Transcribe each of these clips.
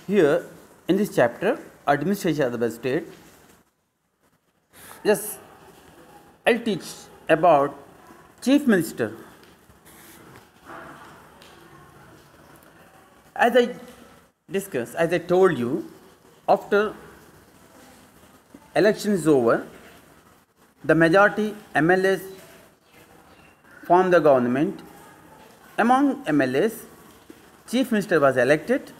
Here in this chapter, administration of the state, yes, I'll teach about chief minister. As I told you, after election is over, the majority MLAs form the government. Among MLAs, chief minister was elected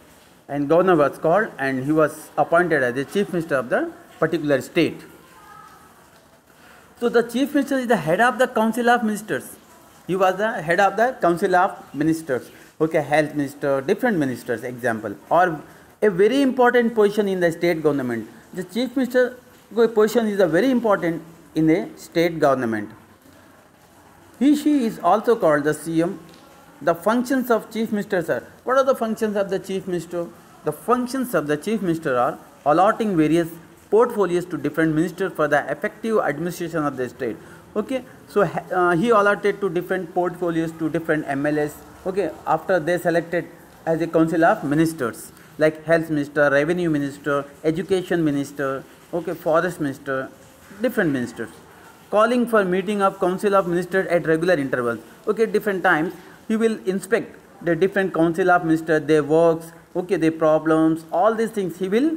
and governor was called, and he was appointed as the chief minister of the particular state. So the chief minister is the head of the council of ministers. He was the head of the council of ministers. Okay, health minister, different ministers, example, or a very important position in the state government. The chief minister position is a very important in a state government. She is also called the CM. The functions of chief minister are, what are the functions of the chief minister? The functions of the chief minister are allotting various portfolios to different ministers for the effective administration of the state. Okay, so he allotted to different portfolios to different MLAs. Okay, after they selected as a council of ministers like health minister, revenue minister, education minister, okay, forest minister, different ministers. Calling for meeting of council of ministers at regular intervals. Okay, different times he will inspect the different council of ministers, their works, okay, their problems, all these things. He will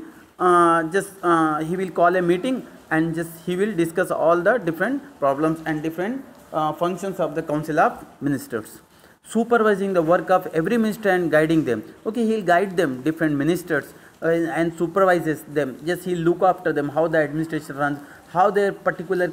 he will call a meeting and he will discuss all the different problems and different functions of the council of ministers. Supervising the work of every minister and guiding them. Okay, he will guide them, different ministers, and supervises them. Just he will look after them, how the administration runs, how their particular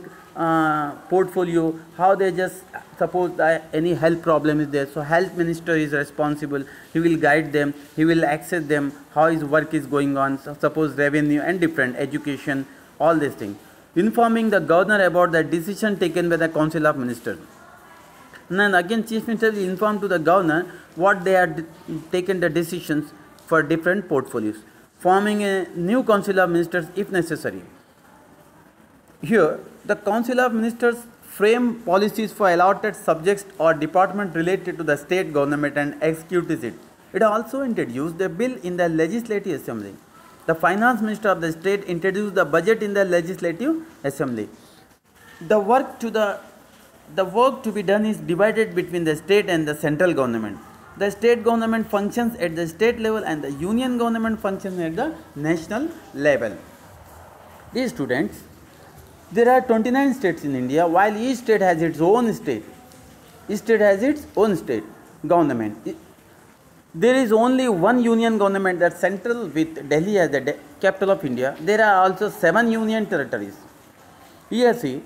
portfolio, how they just suppose that any health problem is there. So health minister is responsible. He will guide them. He will access them, how his work is going on. So suppose revenue and different education, all these things. Informing the governor about the decision taken by the council of ministers. And then again, chief minister will inform to the governor what they had taken the decisions for different portfolios. Forming a new council of ministers if necessary. Here, the council of ministers frame policies for allotted subjects or department related to the state government and executes it. It also introduced the bill in the legislative assembly. The finance minister of the state introduced the budget in the legislative assembly. The work to be done is divided between the state and the central government. The state government functions at the state level and the union government functions at the national level. Dear students, there are 29 states in India, while each state has its own state. Each state has its own state government. There is only one union government, that's central, with Delhi as the capital of India. There are also 7 union territories. Here see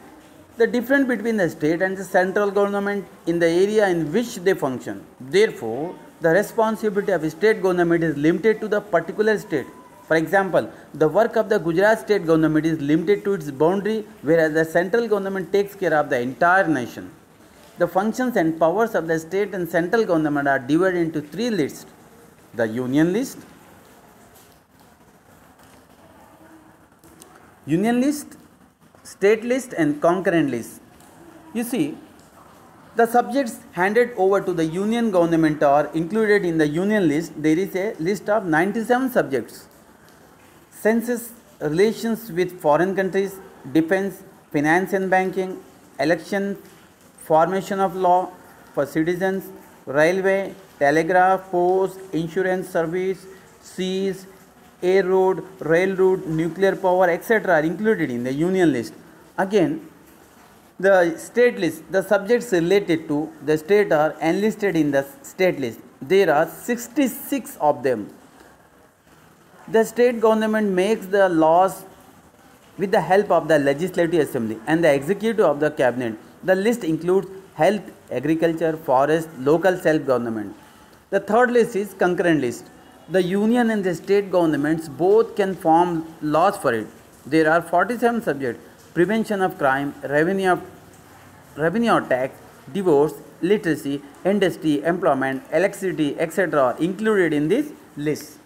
the difference between the state and the central government in the area in which they function. Therefore, the responsibility of the state government is limited to the particular state. For example, the work of the Gujarat state government is limited to its boundary, whereas the central government takes care of the entire nation. The functions and powers of the state and central government are divided into 3 lists: the union list, state list, and concurrent list. You see, the subjects handed over to the union government are included in the union list. There is a list of 97 subjects. Census, relations with foreign countries, defense, finance and banking, election, formation of law for citizens, railway, telegraph, post, insurance service, seas, air road, railroad, nuclear power, etc. are included in the union list. Again, the state list, the subjects related to the state are enlisted in the state list. There are 66 of them. The state government makes the laws with the help of the legislative assembly and the executive of the cabinet. The list includes health, agriculture, forest, local self-government. The third list is concurrent list. The union and the state governments both can form laws for it. There are 47 subjects: prevention of crime, revenue or tax, divorce, literacy, industry, employment, electricity, etc. included in this list.